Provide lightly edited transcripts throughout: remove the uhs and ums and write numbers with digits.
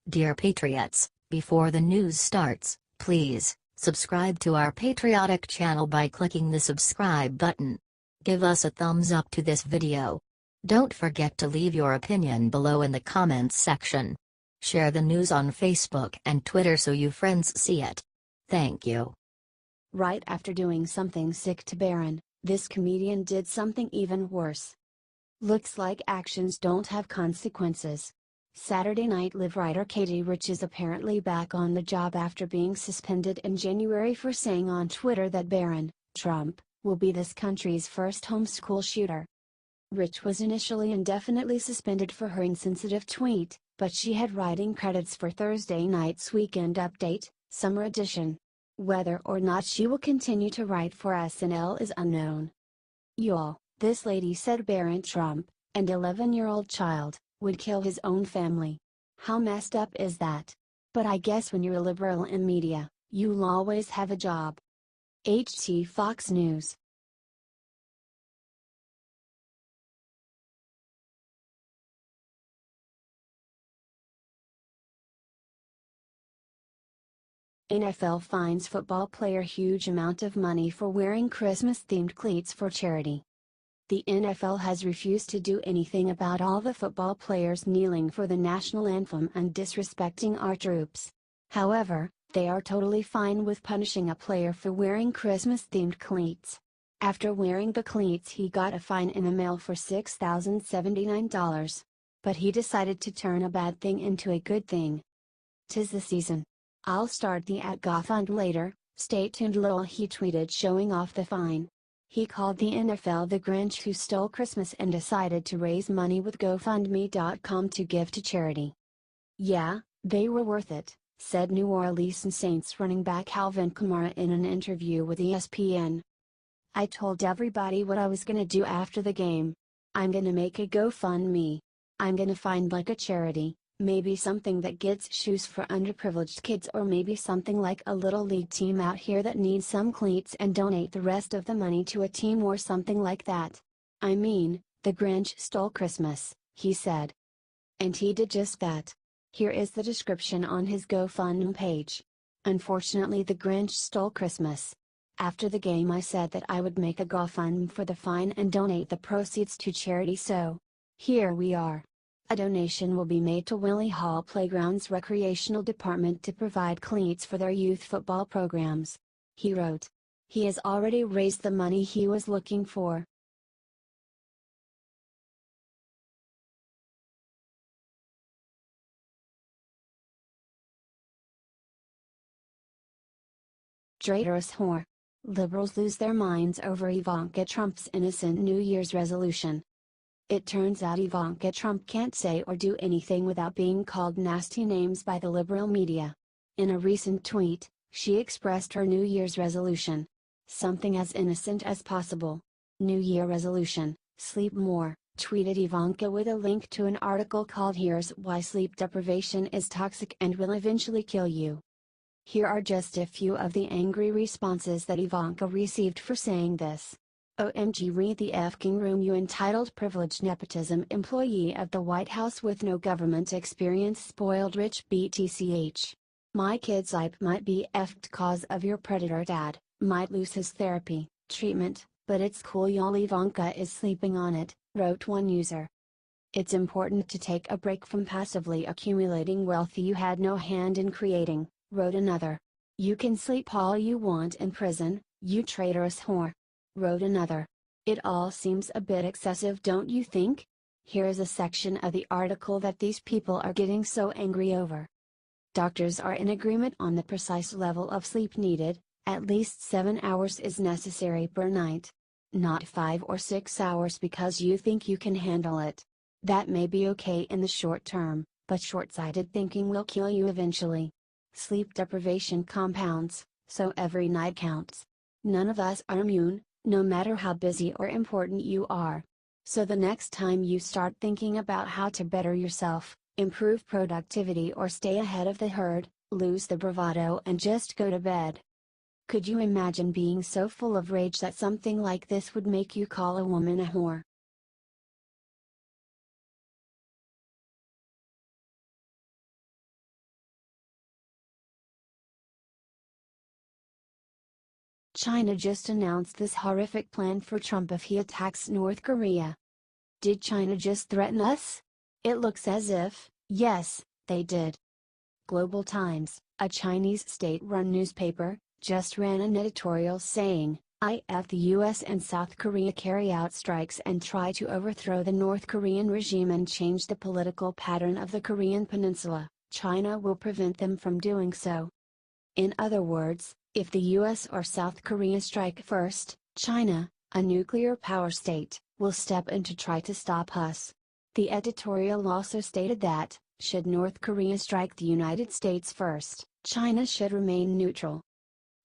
Dear Patriots, before the news starts, please subscribe to our patriotic channel by clicking the subscribe button. Give us a thumbs up to this video. Don't forget to leave your opinion below in the comments section. Share the news on Facebook and Twitter so you friends see it. Thank you. Right after doing something sick to Barron, this comedian did something even worse. Looks like actions don't have consequences. Saturday Night Live writer Katie Rich is apparently back on the job after being suspended in January for saying on Twitter that Barron Trump will be this country's first homeschool shooter. Rich was initially indefinitely suspended for her insensitive tweet, but she had writing credits for Thursday night's Weekend Update, Summer Edition. Whether or not she will continue to write for SNL is unknown. "Y'all, this lady said Barron Trump, and 11-year-old child, would kill his own family. How messed up is that? But I guess when you're a liberal in media, you'll always have a job." HT Fox News. NFL fines football player huge amount of money for wearing Christmas-themed cleats for charity. The NFL has refused to do anything about all the football players kneeling for the national anthem and disrespecting our troops. However, they are totally fine with punishing a player for wearing Christmas-themed cleats. After wearing the cleats, he got a fine in the mail for $6,079. But he decided to turn a bad thing into a good thing. "'Tis the season. I'll start the @GoFund later, stay tuned lol," he tweeted, showing off the fine. He called the NFL the Grinch who stole Christmas and decided to raise money with GoFundMe.com to give to charity. "Yeah, they were worth it," said New Orleans Saints running back Alvin Kamara in an interview with ESPN. "I told everybody what I was gonna do after the game. I'm gonna make a GoFundMe. I'm gonna find like a charity. Maybe something that gets shoes for underprivileged kids, or maybe something like a little league team out here that needs some cleats, and donate the rest of the money to a team or something like that. I mean, the Grinch stole Christmas," he said. And he did just that. Here is the description on his GoFundMe page. "Unfortunately, the Grinch stole Christmas. After the game I said that I would make a GoFundMe for the fine and donate the proceeds to charity, so here we are. A donation will be made to Willie Hall Playground's recreational department to provide cleats for their youth football programs," he wrote. He has already raised the money he was looking for. Traitorous whore. Liberals lose their minds over Ivanka Trump's innocent New Year's resolution. It turns out Ivanka Trump can't say or do anything without being called nasty names by the liberal media. In a recent tweet, she expressed her New Year's resolution. Something as innocent as possible. "New Year resolution, sleep more," tweeted Ivanka with a link to an article called "Here's Why Sleep Deprivation is Toxic and Will Eventually Kill You." Here are just a few of the angry responses that Ivanka received for saying this. "OMG, read the f***ing room, you entitled privileged nepotism employee of the White House with no government experience, spoiled rich BTCH. My kid's life might be effed cause of your predator dad, might lose his therapy treatment, but it's cool y'all Ivanka is sleeping on it," wrote one user. "It's important to take a break from passively accumulating wealth you had no hand in creating," wrote another. "You can sleep all you want in prison, you traitorous whore," wrote another. "It all seems a bit excessive, don't you think?" Here is a section of the article that these people are getting so angry over. "Doctors are in agreement on the precise level of sleep needed. At least 7 hours is necessary per night. Not 5 or 6 hours because you think you can handle it. That may be okay in the short term, but short-sighted thinking will kill you eventually. Sleep deprivation compounds, so every night counts. None of us are immune, no matter how busy or important you are. So the next time you start thinking about how to better yourself, improve productivity, or stay ahead of the herd, lose the bravado and just go to bed." Could you imagine being so full of rage that something like this would make you call a woman a whore? China just announced this horrific plan for Trump if he attacks North Korea. Did China just threaten us? It looks as if, yes, they did. Global Times, a Chinese state-run newspaper, just ran an editorial saying, if the US and South Korea carry out strikes and try to overthrow the North Korean regime and change the political pattern of the Korean peninsula, China will prevent them from doing so. In other words, if the US or South Korea strike first, China, a nuclear power state, will step in to try to stop us. The editorial also stated that, should North Korea strike the United States first, China should remain neutral.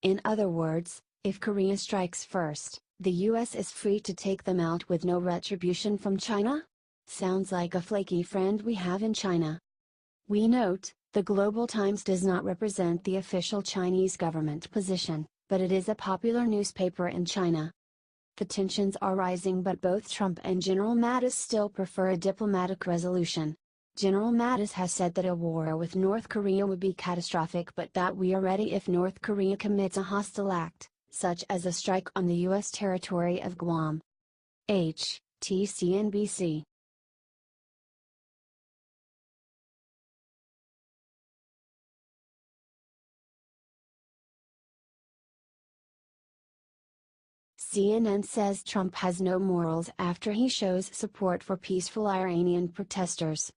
In other words, if Korea strikes first, the US is free to take them out with no retribution from China? Sounds like a flaky friend we have in China. We note, the Global Times does not represent the official Chinese government position, but it is a popular newspaper in China. The tensions are rising, but both Trump and General Mattis still prefer a diplomatic resolution. General Mattis has said that a war with North Korea would be catastrophic, but that we are ready if North Korea commits a hostile act, such as a strike on the U.S. territory of Guam. TCNBC. CNN says Trump has no morals after he shows support for peaceful Iranian protesters.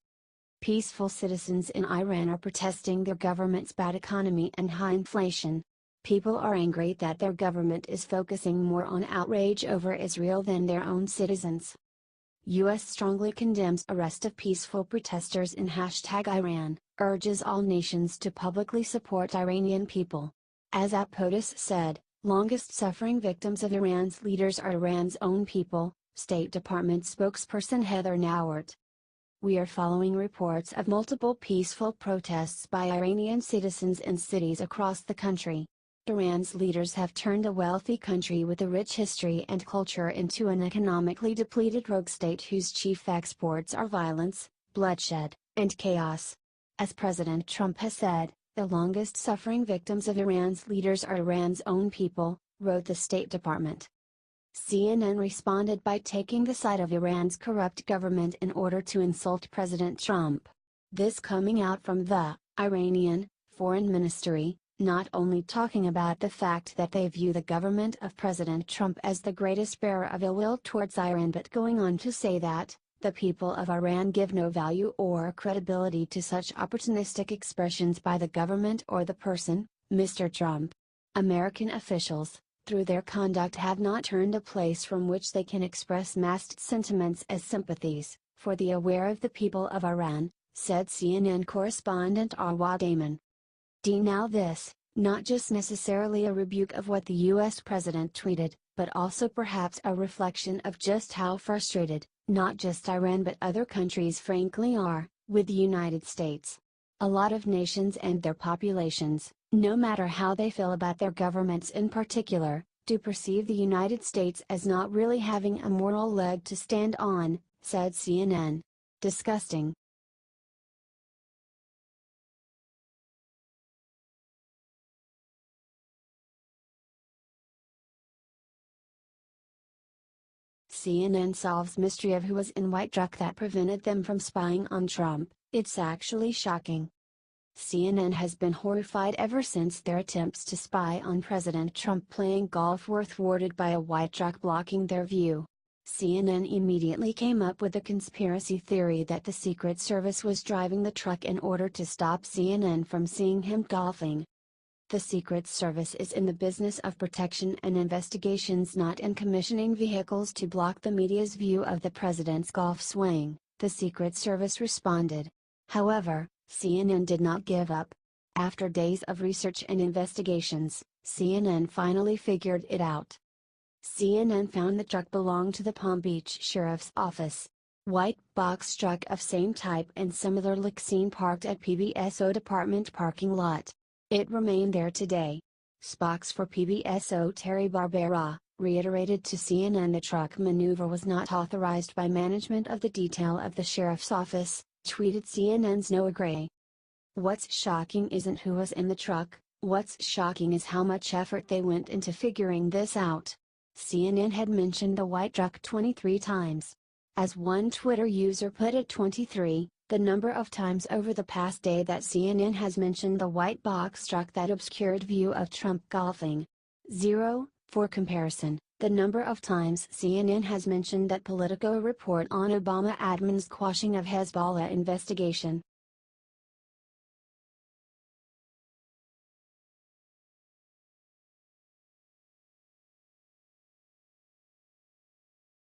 Peaceful citizens in Iran are protesting their government's bad economy and high inflation. People are angry that their government is focusing more on outrage over Israel than their own citizens. U.S. strongly condemns arrest of peaceful protesters in #Iran, urges all nations to publicly support Iranian people. As POTUS said, longest suffering victims of Iran's leaders are Iran's own people, State Department spokesperson Heather Nauert. We are following reports of multiple peaceful protests by Iranian citizens in cities across the country. Iran's leaders have turned a wealthy country with a rich history and culture into an economically depleted rogue state whose chief exports are violence, bloodshed, and chaos. As President Trump has said, the longest suffering victims of Iran's leaders are Iran's own people, wrote the State Department. CNN responded by taking the side of Iran's corrupt government in order to insult President Trump. This coming out from the Iranian Foreign Ministry, not only talking about the fact that they view the government of President Trump as the greatest bearer of ill will towards Iran, but going on to say that, the people of Iran give no value or credibility to such opportunistic expressions by the government or the person, Mr. Trump. American officials, through their conduct, have not turned a place from which they can express masked sentiments as sympathies, for the aware of the people of Iran, said CNN correspondent Arwa Damon. Now this, not just necessarily a rebuke of what the US president tweeted, but also perhaps a reflection of just how frustrated, not just Iran but other countries frankly are, with the United States. A lot of nations and their populations, no matter how they feel about their governments in particular, do perceive the United States as not really having a moral leg to stand on, said CNN. Disgusting. CNN solves mystery of who was in white truck that prevented them from spying on Trump. It's actually shocking. CNN has been horrified ever since their attempts to spy on President Trump playing golf were thwarted by a white truck blocking their view. CNN immediately came up with a conspiracy theory that the Secret Service was driving the truck in order to stop CNN from seeing him golfing. The Secret Service is in the business of protection and investigations, not in commissioning vehicles to block the media's view of the president's golf swing, the Secret Service responded. However, CNN did not give up. After days of research and investigations, CNN finally figured it out. CNN found the truck belonged to the Palm Beach Sheriff's Office. White box truck of same type and similar look seen parked at PBSO department parking lot. It remained there today. Spokes for PBSO Terry Barbera reiterated to CNN the truck maneuver was not authorized by management of the detail of the sheriff's office, tweeted CNN's Noah Gray. What's shocking isn't who was in the truck, What's shocking is how much effort they went into figuring this out. CNN had mentioned the white truck 23 times. As one Twitter user put it, 23, the number of times over the past day that CNN has mentioned the white box truck that obscured view of Trump golfing. 0, for comparison, the number of times CNN has mentioned that Politico report on Obama admin's quashing of Hezbollah investigation.